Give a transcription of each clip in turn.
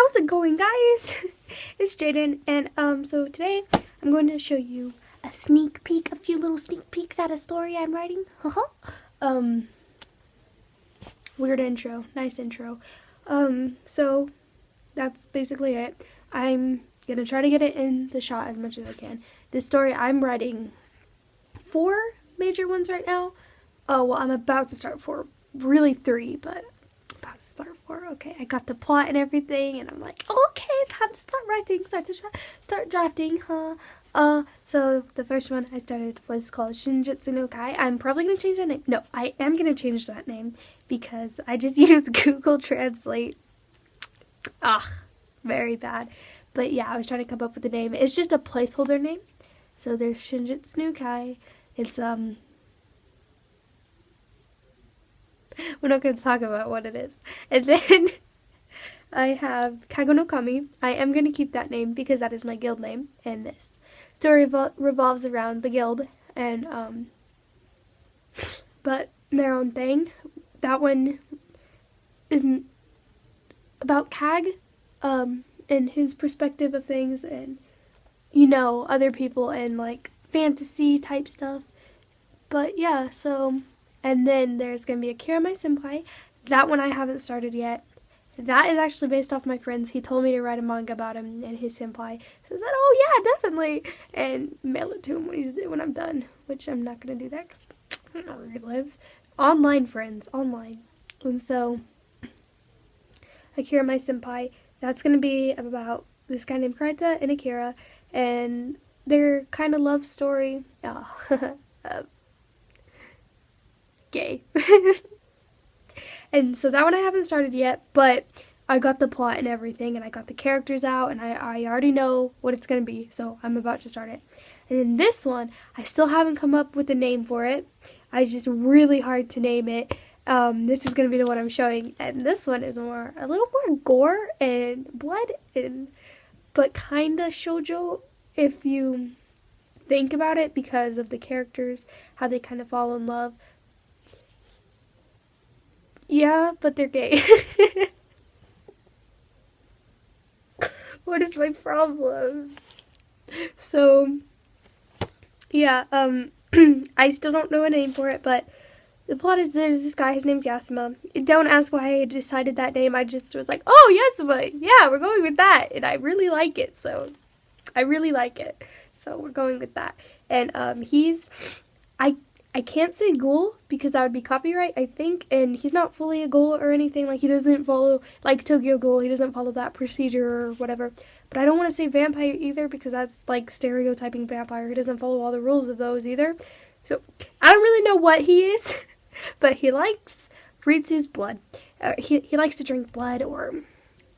How's it going, guys? It's Jaden, and so today I'm going to show you a sneak peek, a few little sneak peeks at a story I'm writing. Weird intro, nice intro. So that's basically it. I'm gonna try to get it in the shot as much as I can. This story I'm writing 4 major ones right now. Oh, well, I'm about to start 4, really 3, but about to start 4. Okay, I got the plot and everything, and I'm like, oh, okay, it's time to start writing, start drafting, so the first one I started was called Shinjutsu no Kai. I'm probably going to change that name. No, I am going to change that name because I just used Google Translate. Very bad. But yeah, I was trying to come up with the name. It's just a placeholder name. So there's Shinjutsu no Kai. It's, we're not going to talk about what it is. And then I have Kago no Kami. I am going to keep that name because that is my guild name. And this story revolves around the guild and, but their own thing. That one isn't about Kag, and his perspective of things and, you know, other people and like fantasy type stuff. But yeah, so, and then there's going to be Akira, my senpai. That one I haven't started yet. That is actually based off my friends. He told me to write a manga about him and his senpai. So I said, oh yeah, definitely. And mail it to him when I'm done. Which I'm not going to do that because I don't know where he lives. Online friends, online. And so, Akira, my senpai, that's going to be about this guy named Kraita and Akira. And their kind of love story. Gay. And so that one I haven't started yet, but I got the plot and everything, and I got the characters out, and I already know what it's going to be, so I'm about to start it. And then this one, I still haven't come up with a name for it. It's just really hard to name it. This is going to be the one I'm showing, and this one is a little more gore and blood, but kind of shoujo if you think about it because of the characters, how they kind of fall in love. Yeah, but they're gay. What is my problem? So, yeah, I still don't know a name for it, but the plot is there's this guy, his name's Yassama. Don't ask why I decided that name. I just was like, oh, Yassama, yeah, we're going with that. And I really like it, so we're going with that. And I can't say ghoul because that would be copyright, I think, and he's not fully a ghoul or anything. Like, he doesn't follow, like Tokyo Ghoul, he doesn't follow that procedure or whatever. But I don't want to say vampire either because that's, like, stereotyping vampire. He doesn't follow all the rules of those either. So, I don't really know what he is, but he likes Ritsu's blood. He likes to drink blood or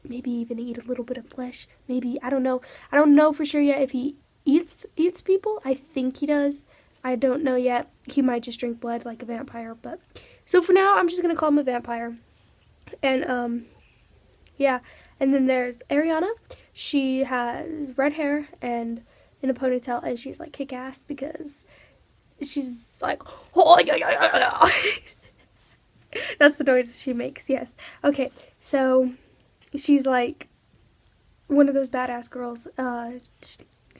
maybe even eat a little bit of flesh. Maybe, I don't know. I don't know for sure yet if he eats people. I think he does. I don't know yet. He might just drink blood like a vampire, but so for now I'm just gonna call him a vampire. And yeah. And then there's Ariana. She has red hair and in a ponytail, and she's like kick ass because she's like, oh, yeah, yeah, yeah. That's the noise she makes. Yes. Okay. So she's like one of those badass girls.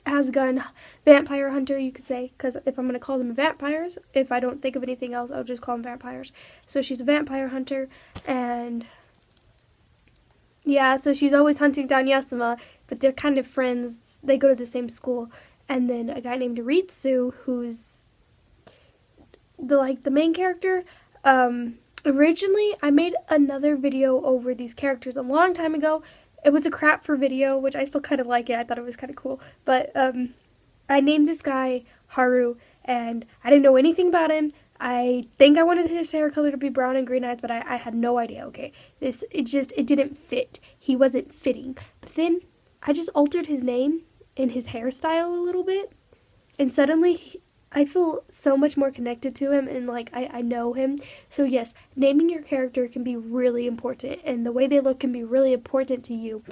Has a gun, vampire hunter, you could say, because if I'm going to call them vampires, if I don't think of anything else, I'll just call them vampires. So she's a vampire hunter, and yeah, so she's always hunting down Yassama, but they're kind of friends. They go to the same school. And then a guy named Ritsu, who's the main character. Originally, I made another video over these characters a long time ago. It was a crap for video, which I still kind of like it. I thought it was kind of cool. But I named this guy Haru, and I didn't know anything about him. I think I wanted his hair color to be brown and green eyes, but I had no idea, okay? It didn't fit. He wasn't fitting. But then I just altered his name and his hairstyle a little bit, and suddenly I feel so much more connected to him, and like I know him. So yes, naming your character can be really important, and the way they look can be really important to you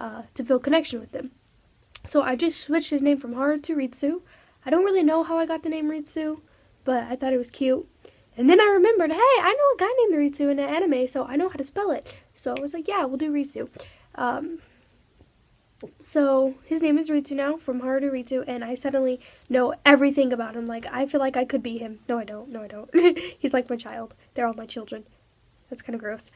to feel connection with them. So I just switched his name from Haru to Ritsu. I don't really know how I got the name Ritsu, but I thought it was cute. And then I remembered, hey, I know a guy named Ritsu in an anime, so I know how to spell it. So I was like, yeah, we'll do Ritsu. So his name is Ritsu now, from Haru to Ritsu, and I suddenly know everything about him. Like, I feel like I could be him. No, I don't. No, I don't. He's like my child. They're all my children. That's kind of gross.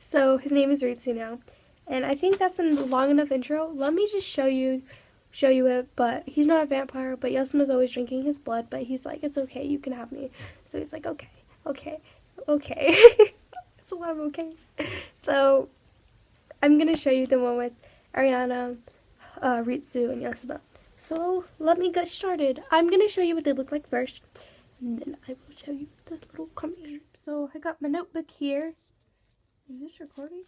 So his name is Ritsu now, and I think that's a long enough intro. Let me just show you it. But he's not a vampire. But Yassama's always drinking his blood. But he's like, it's okay, you can have me. So he's like, okay, okay, okay. It's a lot of okays. So I'm gonna show you the one with Ariana, Ritsu, and Yassama. So let me get started. I'm gonna show you what they look like first, and then I will show you the little comic strip. So I got my notebook here. Is this recording?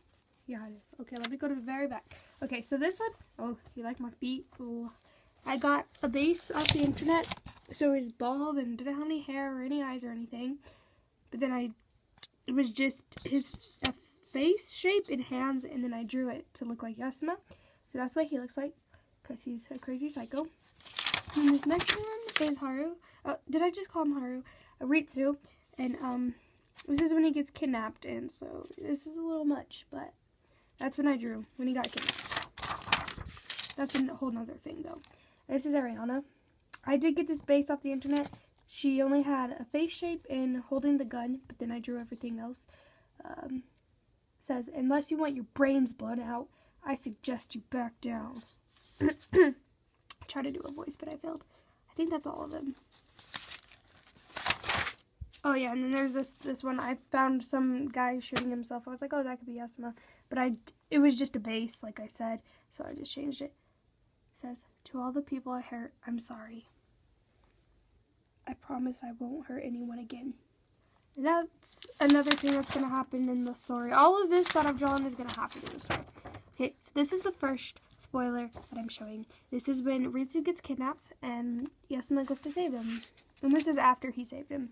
Yeah, it is. Okay, let me go to the very back. Okay, so this one, oh, you like my feet? Cool. I got a base off the internet. So he's bald and didn't have any hair or any eyes or anything. But then it was just his face shape and hands, and then I drew it to look like Yassama. So that's what he looks like, because he's a crazy psycho. And this next one is Haru. Did I just call him Haru? Ritsu. And this is when he gets kidnapped, and so this is a little much, but that's when I drew, when he got kidnapped. That's a whole nother thing, though. This is Ariana. I did get this base off the internet. She only had a face shape and holding the gun, but then I drew everything else. Says, unless you want your brains blown out, I suggest you back down. Try to do a voice, but I failed. I think that's all of them. Oh yeah, and then there's this one. I found some guy shooting himself. I was like, oh, that could be Yassama. But it was just a base, like I said, so I just changed it. It says, to all the people I hurt, I'm sorry. I promise I won't hurt anyone again. And that's another thing that's going to happen in the story. All of this that I've drawn is going to happen in the story. Okay, so this is the first spoiler that I'm showing. This is when Ritsu gets kidnapped and Yassama goes to save him. And this is after he saved him.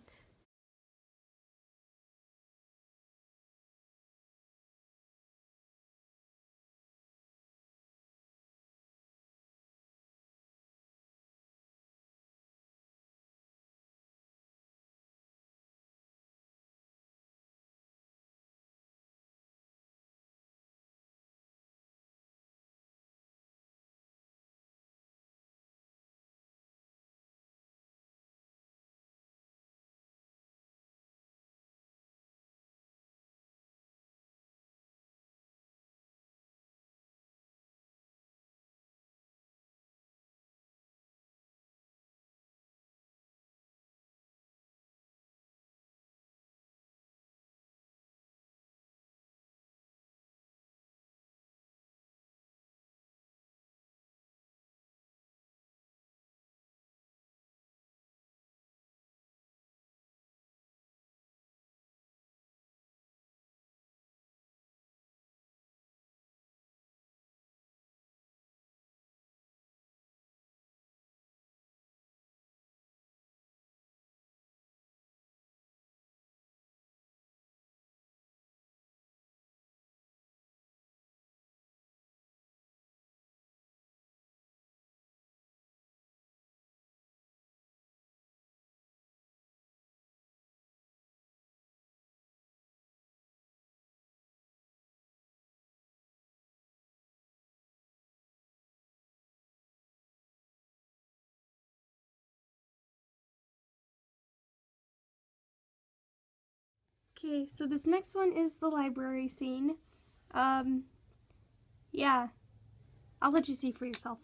Okay, so this next one is the library scene. Yeah, I'll let you see for yourself.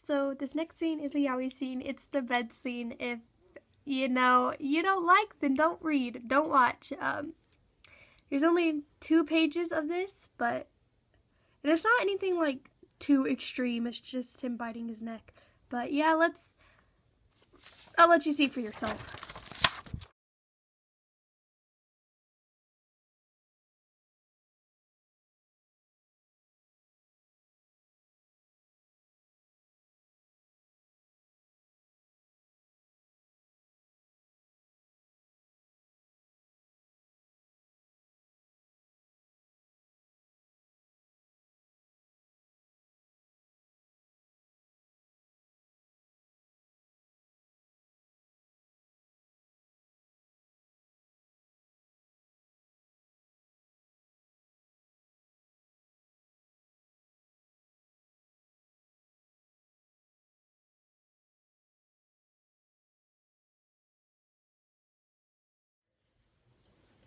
So this next scene is a yaoi scene. It's the bed scene. If you don't like, then don't read, don't watch. There's only 2 pages of this, but there's not anything like too extreme. It's just him biting his neck. But yeah, I'll let you see for yourself.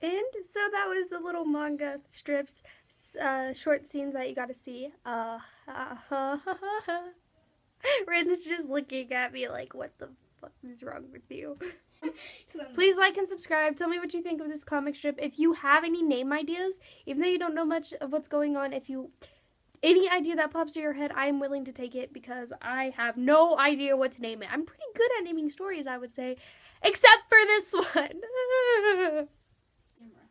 And so that was the little manga strips, short scenes that you got to see. Rin's just looking at me like, what the fuck is wrong with you? Please like and subscribe. Tell me what you think of this comic strip. If you have any name ideas, even though you don't know much of what's going on, any idea that pops to your head, I am willing to take it because I have no idea what to name it. I'm pretty good at naming stories, I would say, except for this one.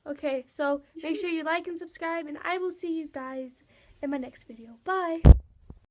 Okay, so make sure you like and subscribe, and I will see you guys in my next video. Bye!